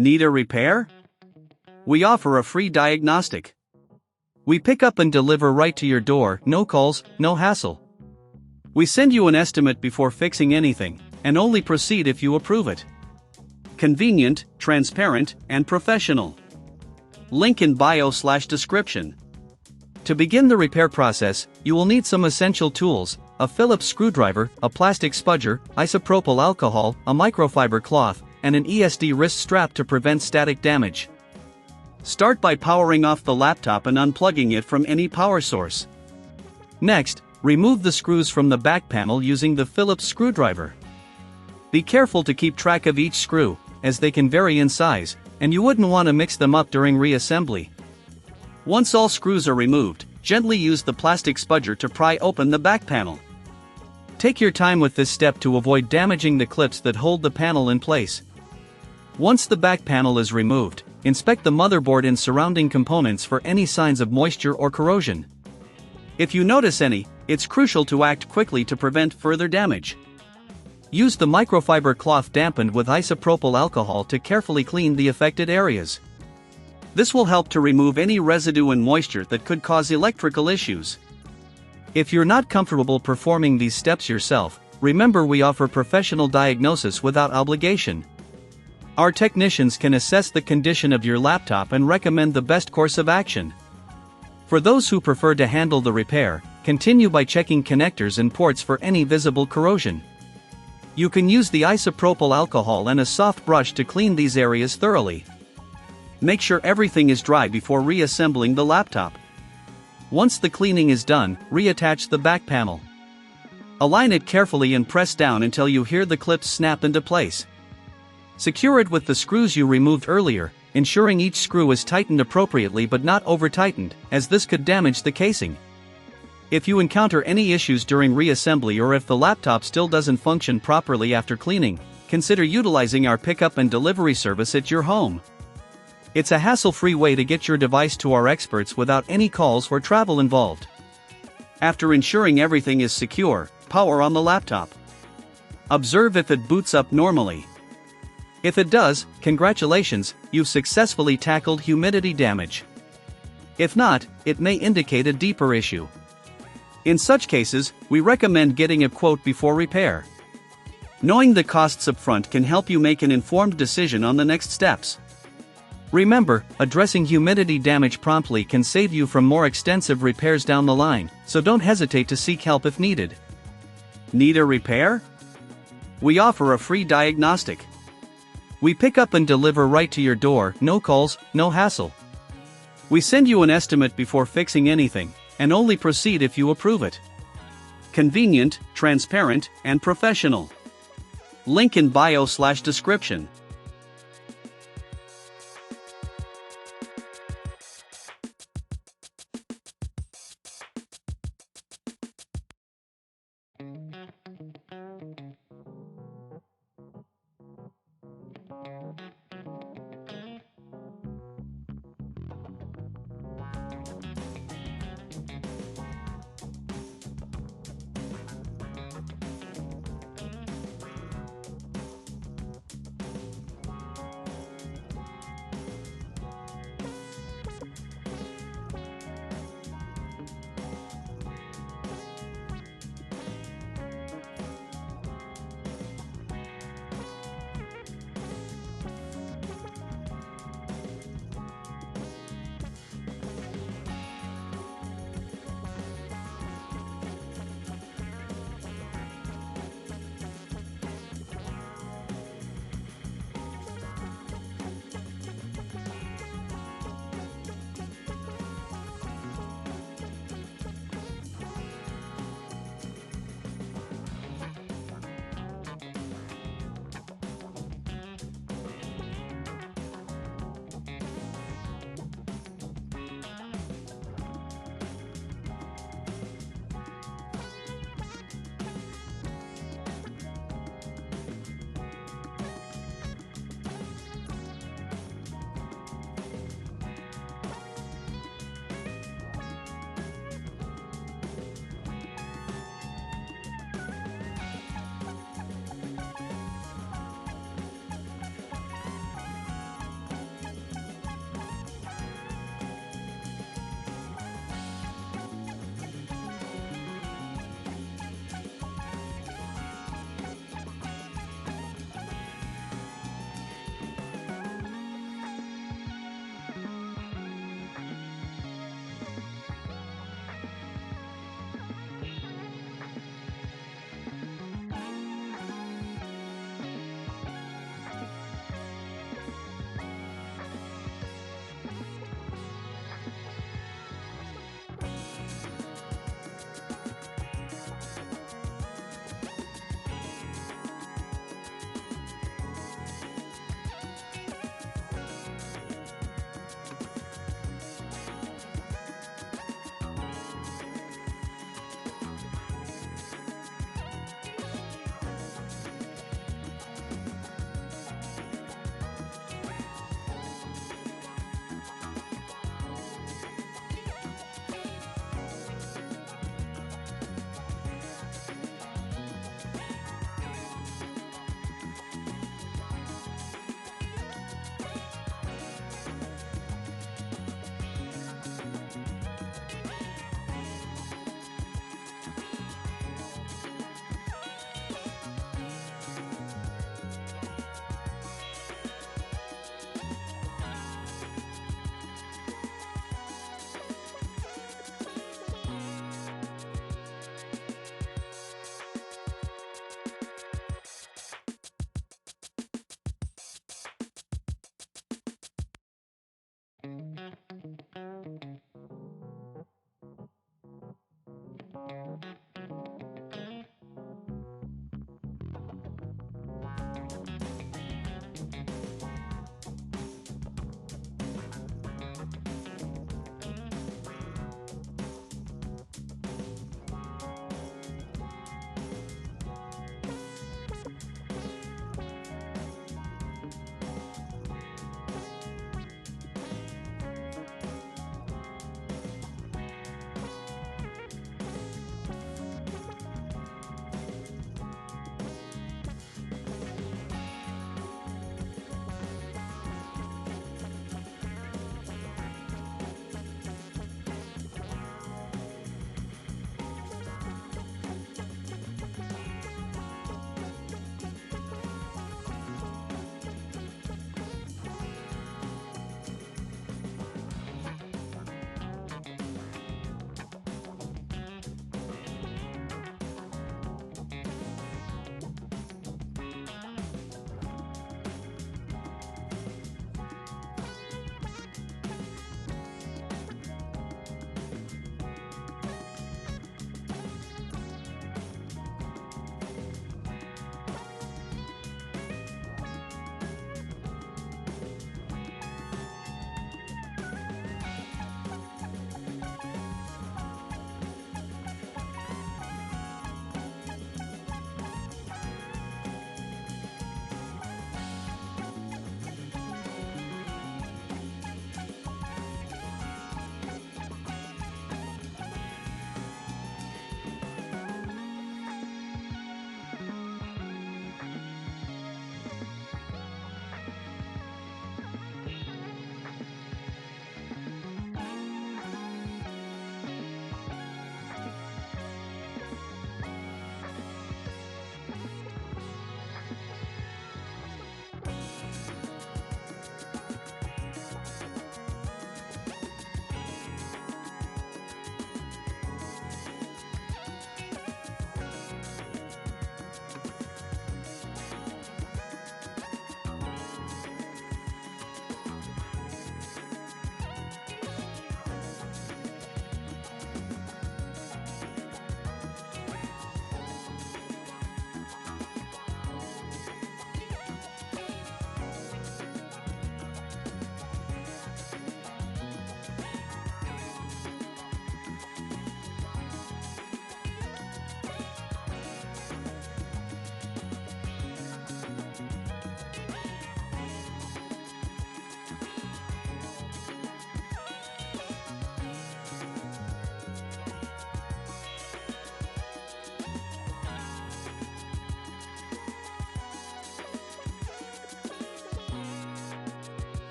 Need a repair? We offer a free diagnostic. We pick up and deliver right to your door, no calls, no hassle. We send you an estimate before fixing anything, and only proceed if you approve it. Convenient, transparent, and professional. Link in bio/description. To begin the repair process, you will need some essential tools: a Phillips screwdriver, a plastic spudger, isopropyl alcohol, a microfiber cloth, and an ESD wrist strap to prevent static damage. Start by powering off the laptop and unplugging it from any power source. Next, remove the screws from the back panel using the Phillips screwdriver. Be careful to keep track of each screw, as they can vary in size, and you wouldn't want to mix them up during reassembly. Once all screws are removed, gently use the plastic spudger to pry open the back panel. Take your time with this step to avoid damaging the clips that hold the panel in place. Once the back panel is removed, inspect the motherboard and surrounding components for any signs of moisture or corrosion. If you notice any, it's crucial to act quickly to prevent further damage. Use the microfiber cloth dampened with isopropyl alcohol to carefully clean the affected areas. This will help to remove any residue and moisture that could cause electrical issues. If you're not comfortable performing these steps yourself, remember we offer professional diagnosis without obligation. Our technicians can assess the condition of your laptop and recommend the best course of action. For those who prefer to handle the repair, continue by checking connectors and ports for any visible corrosion. You can use the isopropyl alcohol and a soft brush to clean these areas thoroughly. Make sure everything is dry before reassembling the laptop. Once the cleaning is done, reattach the back panel. Align it carefully and press down until you hear the clips snap into place. Secure it with the screws you removed earlier, ensuring each screw is tightened appropriately but not over-tightened, as this could damage the casing. If you encounter any issues during reassembly or if the laptop still doesn't function properly after cleaning, consider utilizing our pickup and delivery service at your home. It's a hassle-free way to get your device to our experts without any calls or travel involved. After ensuring everything is secure, power on the laptop. Observe if it boots up normally. If it does, congratulations, you've successfully tackled humidity damage. If not, it may indicate a deeper issue. In such cases, we recommend getting a quote before repair. Knowing the costs up front can help you make an informed decision on the next steps. Remember, addressing humidity damage promptly can save you from more extensive repairs down the line, so don't hesitate to seek help if needed. Need a repair? We offer a free diagnostic. We pick up and deliver right to your door, no calls, no hassle. We send you an estimate before fixing anything, and only proceed if you approve it. Convenient, transparent, and professional. Link in bio/description.